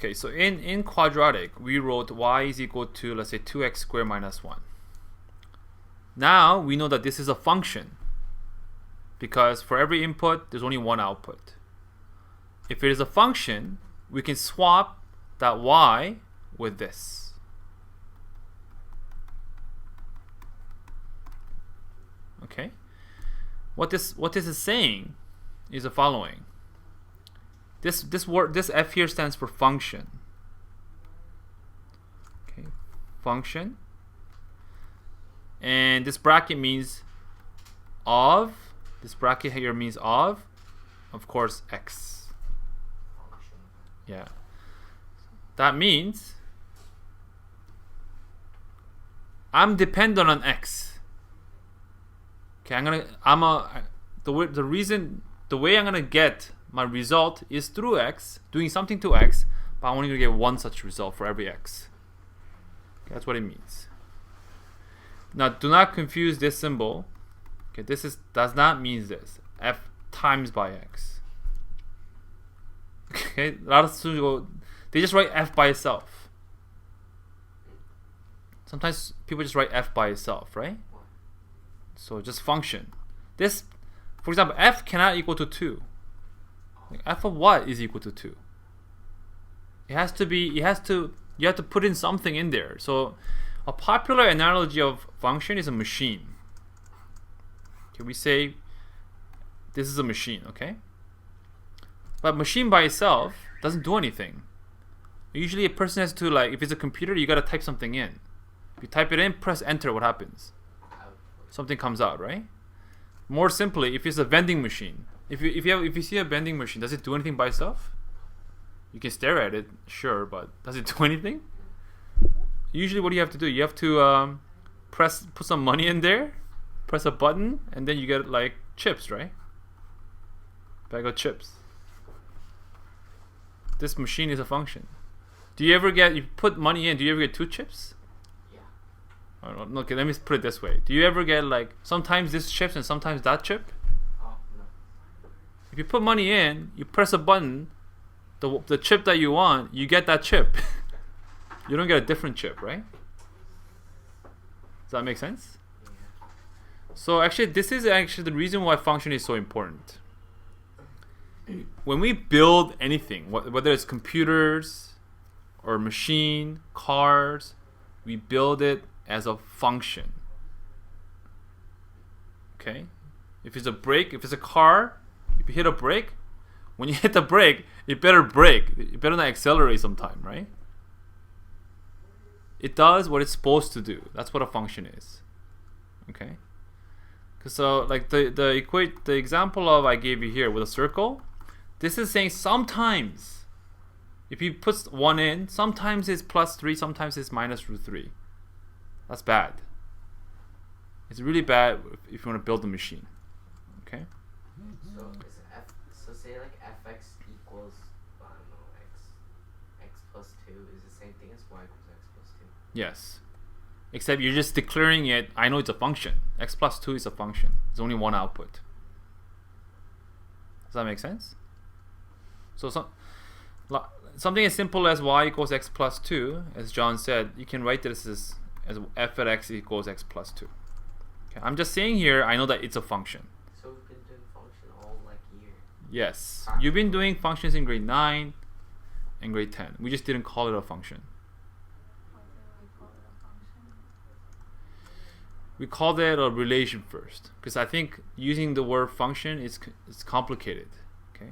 Okay, so in quadratic, we wrote y is equal to, let's say, 2x squared minus 1. Now we know that this is a function because for every input, there's only one output. If it is a function, we can swap that y with this. Okay? What this is saying is the following. This f here stands for function. Okay, function. And this bracket means of. This bracket here means of course, x. Yeah. That means I'm dependent on x. Okay, the way I'm gonna get my result is through x, doing something to x, but I'm only gonna get one such result for every x. Okay, that's what it means. Now, do not confuse this symbol. Okay, does not mean this. F times by x. Okay, a lot of students go, they just write f by itself. Sometimes people just write f by itself, right? So just function. This, for example, f cannot equal to 2. Like f of what is equal to 2? You have to put in something in there. So a popular analogy of function is a machine. Okay, we say this is a machine, okay? But machine by itself doesn't do anything. Usually a person has to, like, if it's a computer, you gotta type something in. If you type it in, press enter, what happens? Something comes out, right? More simply, if it's a vending machine, if you see a vending machine, does it do anything by itself? You can stare at it, sure, but does it do anything? Usually, what do you have to do? You have to put some money in there, press a button, and then you get like chips, right? Bag of chips. This machine is a function. Do you ever get? You put money in. Do you ever get 2 chips? Okay, let me put it this way. Do you ever get like sometimes this chips and sometimes that chip? No. If you put money in, you press a button, the chip that you want, you get that chip. You don't get a different chip, right? Does that make sense? Yeah. So actually, this is actually the reason why function is so important. When we build anything, whether it's computers or machine, cars, we build it as a function. Okay? If it's a brake, if it's a car, if you hit a brake, when you hit the brake, it better brake. It better not accelerate sometime, right? It does what it's supposed to do. That's what a function is. Okay? So like the example of I gave you here with a circle, this is saying sometimes if you put 1 in, sometimes it's plus 3, sometimes it's minus root 3. That's bad. It's really bad if you want to build a machine. Okay? So say like fx equals, I don't know, x plus 2 is the same thing as y equals x plus 2. Yes. Except you're just declaring it, I know it's a function. X plus 2 is a function. There's only one output. Does that make sense? So something as simple as y equals x plus 2, as John said, you can write this as f at x equals x plus 2. Okay, I'm just saying here, I know that it's a function. So we've been doing function all like year. Yes. You've been doing functions in grade 9 and grade 10. We just didn't call it a function. We called it a relation first, because I think using the word function is complicated. Okay.